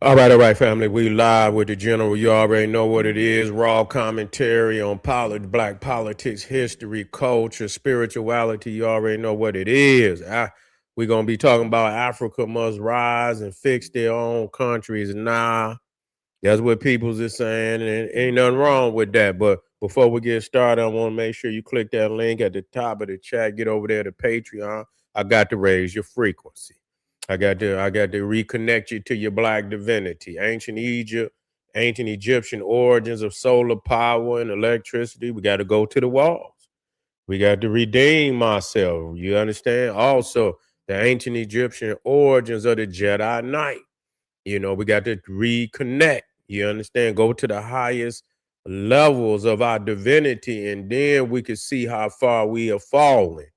All right, family. We live with the general. You already know what it is. Raw commentary on black politics, history, culture, spirituality. You already know what it is. We're going to be talking about Africa must rise and fix their own countries. Nah, that's what people's is saying, and ain't nothing wrong with that. But before we get started, I want to make sure you click that link at the top of the chat. Get over there to Patreon. I got to raise your frequency. I got to reconnect you to your black divinity. Ancient Egypt, ancient Egyptian origins of solar power and electricity. We got to go to the walls. We got to redeem myself. You understand? Also, the ancient Egyptian origins of the Jedi Knight. We got to reconnect. You understand? Go to the highest levels of our divinity, and then we can see how far we have fallen.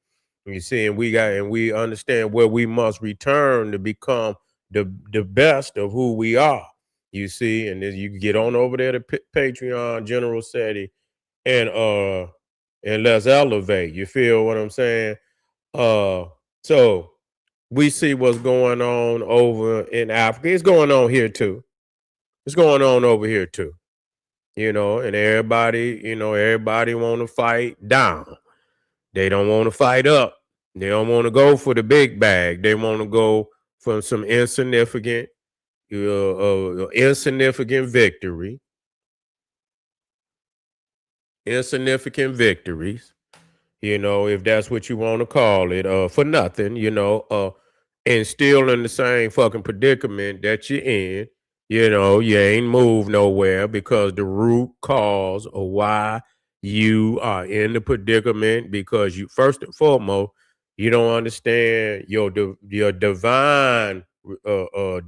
You see, and we understand where we must return to become the best of who we are. You see, and then you can get on over there to Patreon, General SETI, and let's elevate. You feel what I'm saying? Uh, so we see what's going on over in Africa. It's going on here too. It's going on over here too. And everybody want to fight down. They don't want to fight up. They don't want to go for the big bag. They want to go for some insignificant victory, insignificant victories. If that's what you want to call it, for nothing. And still in the same fucking predicament that you're in. You ain't moved nowhere because the root cause of why you are in the predicament, because you, first and foremost, you don't understand your divine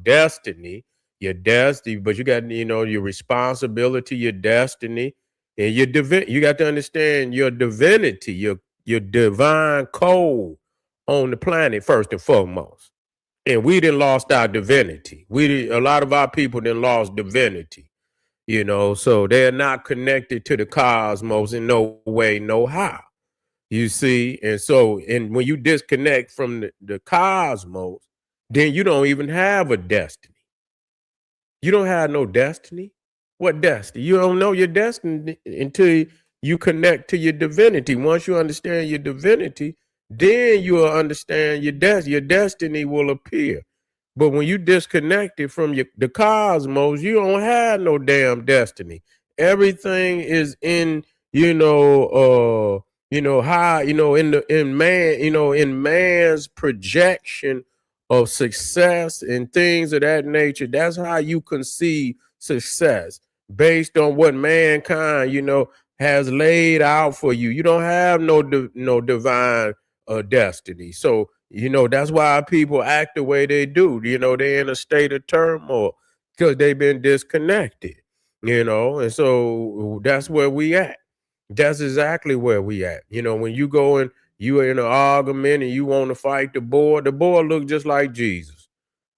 destiny, but you got your responsibility, your destiny, and you got to understand your divinity, your divine code on the planet first and foremost. And we done lost our divinity. A lot of our people done lost divinity, so they're not connected to the cosmos in no way, no how. You see, and when you disconnect from the cosmos, then you don't even have a destiny. You don't have no destiny. What destiny? You don't know your destiny until you connect to your divinity. Once you understand your divinity, then you will understand your destiny. Your destiny will appear. But when you disconnected from the cosmos, you don't have no damn destiny. Everything is in, high, in man's projection of success and things of that nature. That's how you conceive success, based on what mankind, has laid out for you. You don't have no divine destiny. So, that's why people act the way they do. They're in a state of turmoil because they've been disconnected, and so that's where we at. That's exactly where we at. When you go and you are in an argument and you want to fight the boy look just like Jesus.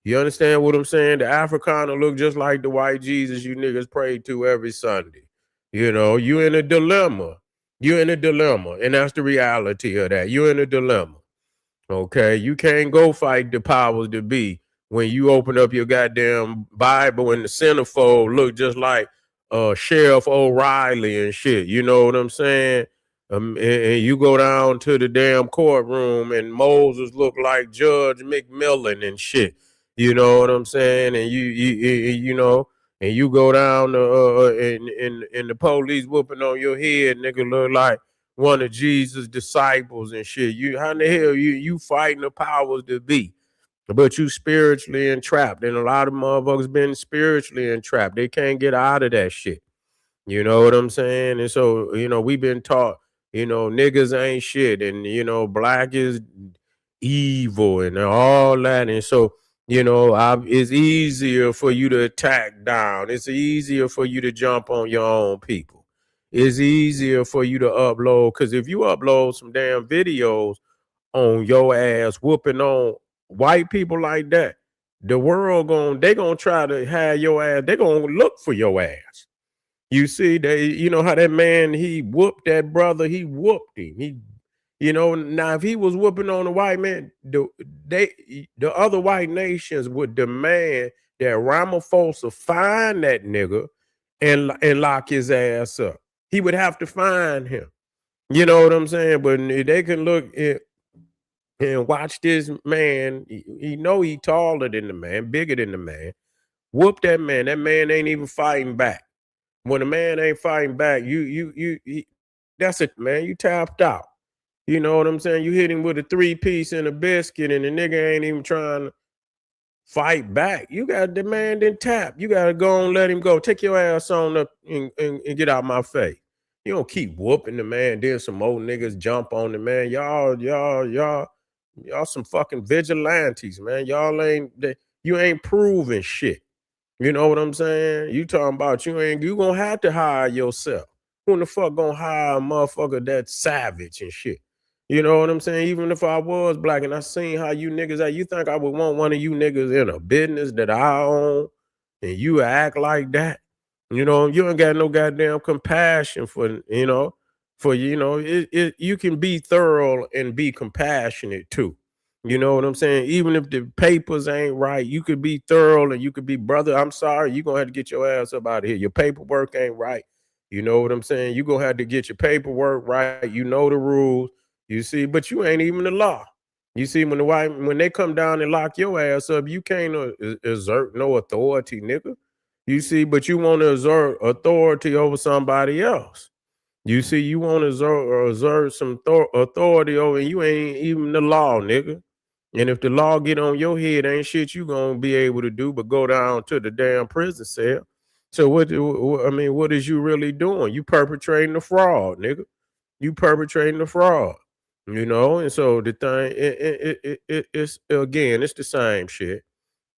You understand what I'm saying? The Afrikaner look just like the white Jesus you niggas pray to every Sunday. You in a dilemma. You're in a dilemma. And that's the reality of that. You're in a dilemma. Okay. You can't go fight the powers that be when you open up your goddamn Bible and the centerfold look just like Sheriff O'Reilly and shit. You know what I'm saying? And you go down to the damn courtroom and Moses look like Judge McMillan and shit. You know what I'm saying? And and you go down and the police whooping on your head, nigga, look like one of Jesus' disciples and shit. How in the hell you fighting the powers that be? But you spiritually entrapped, and a lot of motherfuckers been spiritually entrapped. They can't get out of that shit. You know what I'm saying? And so, we've been taught, niggas ain't shit, and black is evil and all that. And so, it's easier for you to attack down. It's easier for you to jump on your own people. It's easier for you to upload, because if you upload some damn videos on your ass whooping on white people like that, the world they gonna try to have your ass. They gonna look for your ass. You see, how that man, he whooped that brother. He whooped him. Now if he was whooping on the white man, the other white nations would demand that Ramaphosa find that nigga and lock his ass up. He would have to find him. You know what I'm saying? But they can look and watch this man. He know he taller than the man, bigger than the man. Whoop that man. That man ain't even fighting back. When a man ain't fighting back, that's it, man. You tapped out. You know what I'm saying? You hit him with a 3-piece and a biscuit, and the nigga ain't even trying to fight back. You got to demand and tap. You got to go and let him go. Take your ass on up and get out my face. You don't keep whooping the man. Then some old niggas jump on the man. Y'all some fucking vigilantes, man. You ain't proving shit. You know what I'm saying? You talking about you gonna have to hire yourself. Who in the fuck gonna hire a motherfucker that's savage and shit? You know what I'm saying? Even if I was black and I seen how you niggas are, you think I would want one of you niggas in a business that I own and you act like that? You know, you ain't got no goddamn compassion you can be thorough and be compassionate too. You know what I'm saying? Even if the papers ain't right, you could be thorough and you could be, brother, I'm sorry, you're gonna have to get your ass up out of here. Your paperwork ain't right. You know what I'm saying? You're gonna have to get your paperwork right. You know the rules, you see, but you ain't even the law. You see, when they come down and lock your ass up, you can't exert no authority, nigga. You see, but you want to exert authority over somebody else. You see, you want to exert some authority over, and you ain't even the law, nigga. And if the law get on your head, ain't shit you gonna be able to do but go down to the damn prison cell. So what is you really doing? You perpetrating the fraud, nigga. You perpetrating the fraud, and so the thing, it's again, it's the same shit.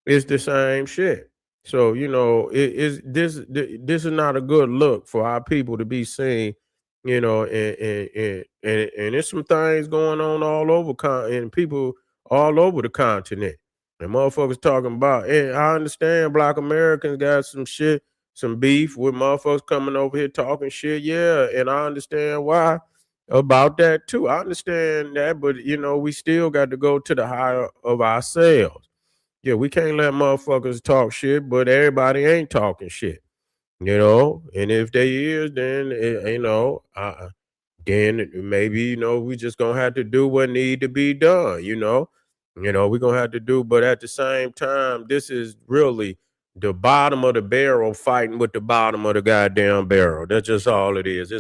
It's the same shit. So this is not a good look for our people to be seen, and there's some things going on all over and people all over the continent. And motherfuckers talking about, and I understand Black Americans got some shit, some beef with motherfuckers coming over here talking shit. Yeah, and I understand why about that too. I understand that, but we still got to go to the higher of ourselves. Yeah, we can't let motherfuckers talk shit, but everybody ain't talking shit, And if they is, then then maybe we just gonna have to do what need to be done. We gonna have to do. But at the same time, this is really the bottom of the barrel fighting with the bottom of the goddamn barrel. That's just all it is.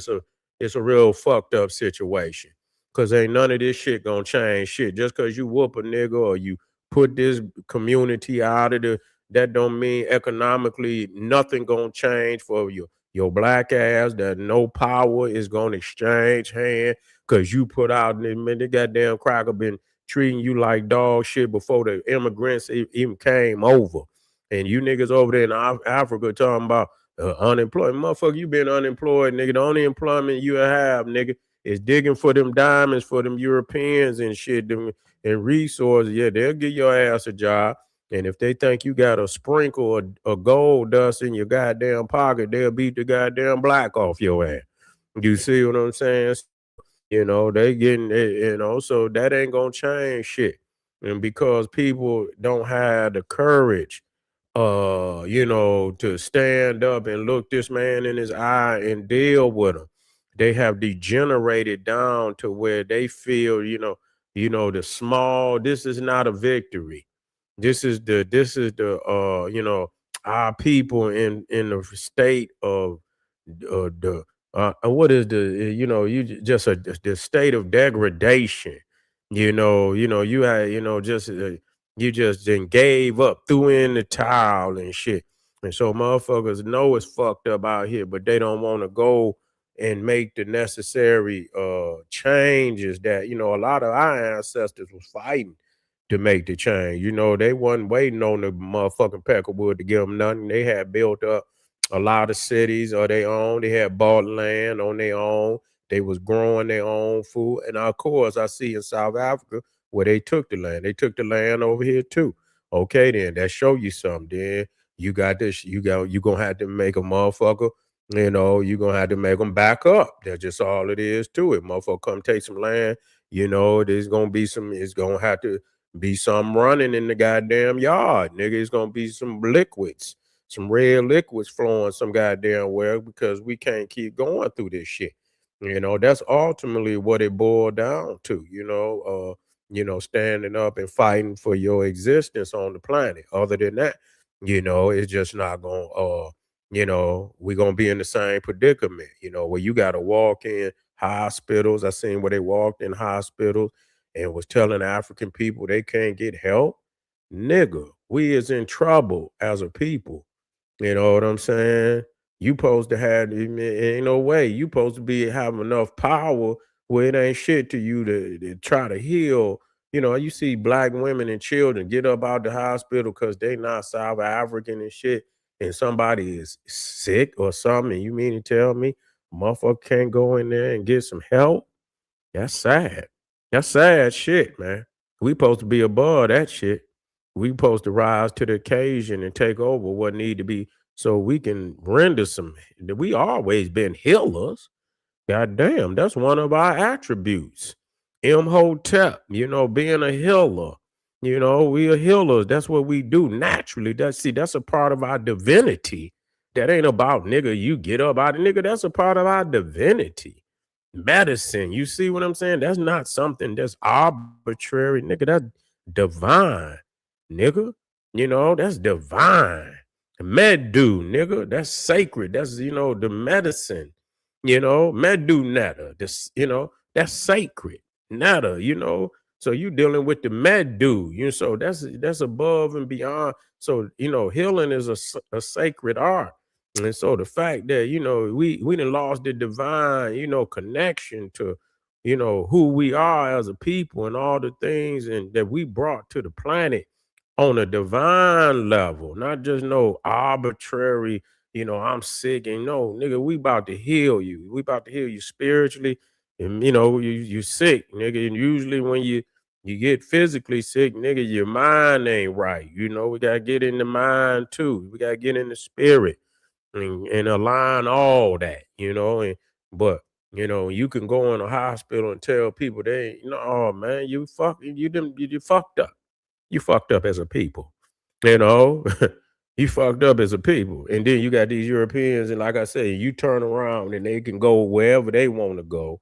It's a real fucked up situation. Cause ain't none of this shit gonna change shit. Just cause you whoop a nigga or you put this community out of that don't mean economically nothing gonna change for your black ass. That no power is gonna exchange hand because you put out, man, the goddamn cracker been treating you like dog shit before the immigrants even came over. And you niggas over there in Africa talking about unemployment. Motherfucker, you been unemployed, nigga. The only employment you have, nigga, is digging for them diamonds for them Europeans and shit, and resources. Yeah, they'll give your ass a job. And if they think you got a sprinkle of gold dust in your goddamn pocket, they'll beat the goddamn black off your ass. You see what I'm saying? They getting it, so that ain't gonna change shit. And because people don't have the courage, to stand up and look this man in his eye and deal with him, they have degenerated down to where they feel, the small, this is not a victory. This is the our people in the state of the what is the just the state of degradation. You had just you just then gave up, threw in the towel and shit. And so motherfuckers know it's fucked up out here, but they don't want to go and make the necessary changes that a lot of our ancestors was fighting to make the change. They wasn't waiting on the motherfucking Peckerwood to give them nothing. They had built up a lot of cities of their own. They had bought land on their own. They was growing their own food. And of course, I see in South Africa where they took the land. They took the land over here too. Okay, then that show you something. Then you got this. You gonna have to make a motherfucker. You gonna have to make them back up. That's just all it is to it. Motherfucker, come take some land. There's gonna be some. It's gonna have to be some running in the goddamn yard, nigga. It's gonna be some liquids, some red liquids flowing some goddamn well because we can't keep going through this shit. That's ultimately what it boiled down to, standing up and fighting for your existence on the planet. Other than that, it's just not gonna we're gonna be in the same predicament, where you gotta walk in hospitals. I seen where they walked in hospitals and was telling African people they can't get help. Nigga, we is in trouble as a people. You know what I'm saying? You supposed to have, ain't no way. You supposed to be have enough power where it ain't shit to you to try to heal. You see black women and children get up out the hospital because they not South African and shit, and somebody is sick or something. And you mean to tell me a motherfucker can't go in there and get some help? That's sad. That's sad shit, man. We supposed to be above that shit. We supposed to rise to the occasion and take over what need to be so we can render some. We always been healers. God damn, that's one of our attributes. Imhotep, being a healer. We are healers. That's what we do naturally. That's a part of our divinity. That ain't about nigga, you get up out of nigga. That's a part of our divinity. Medicine, you see what I'm saying? That's not something that's arbitrary, nigga. That's divine, nigga. That's divine. Medu, nigga. That's sacred. That's the medicine. Medu netta. This, that's sacred. Netta, So you dealing with the medu, so that's above and beyond. So, healing is a sacred art. And so the fact that, we done lost the divine, connection to, who we are as a people and all the things and that we brought to the planet on a divine level, not just no arbitrary, I'm sick and no, nigga, we about to heal you. We about to heal you spiritually. And you sick, nigga. And usually when you get physically sick, nigga, your mind ain't right. We gotta get in the mind too. We gotta get in the spirit and align all that, but you can go in a hospital and tell people they no man, you fucked up. You fucked up as a people, you know. You fucked up as a people. And then you got these Europeans, and like I say, you turn around and they can go wherever they want to go,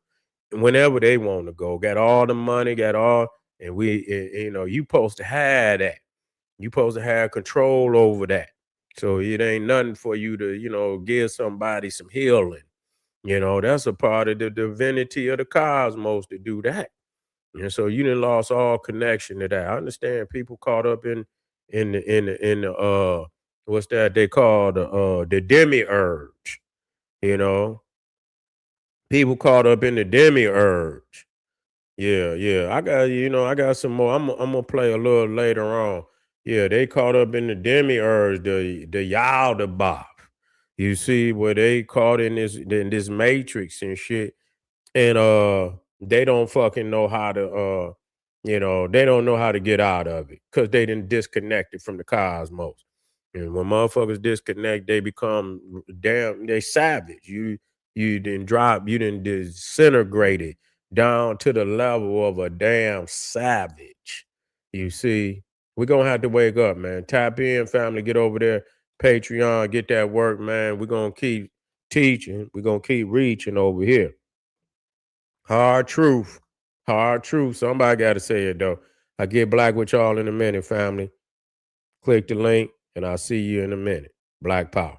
whenever they want to go, got all the money, got all, and you supposed to have that. You supposed to have control over that. So it ain't nothing for you to, give somebody some healing. That's a part of the divinity of the cosmos to do that. And so you done lost all connection to that. I understand people caught up in the what's that they call the demiurge, you know. People caught up in the demiurge. Yeah, yeah. I got some more. I'm gonna play a little later on. Yeah, they caught up in the demiurge, the Yaldabaoth. You see where they caught in this matrix and shit, and they don't fucking know how to they don't know how to get out of it because they didn't disconnect it from the cosmos. And when motherfuckers disconnect, they become damn they savage. You didn't disintegrate it down to the level of a damn savage. You see, we're gonna have to wake up, man. Tap in, family, get over there, Patreon, get that work, man. We're gonna keep teaching, we're gonna keep reaching over here. Hard truth. Hard truth. Somebody got to say it, though. I get black with y'all in a minute, family. Click the link, and I'll see you in a minute. Black Power.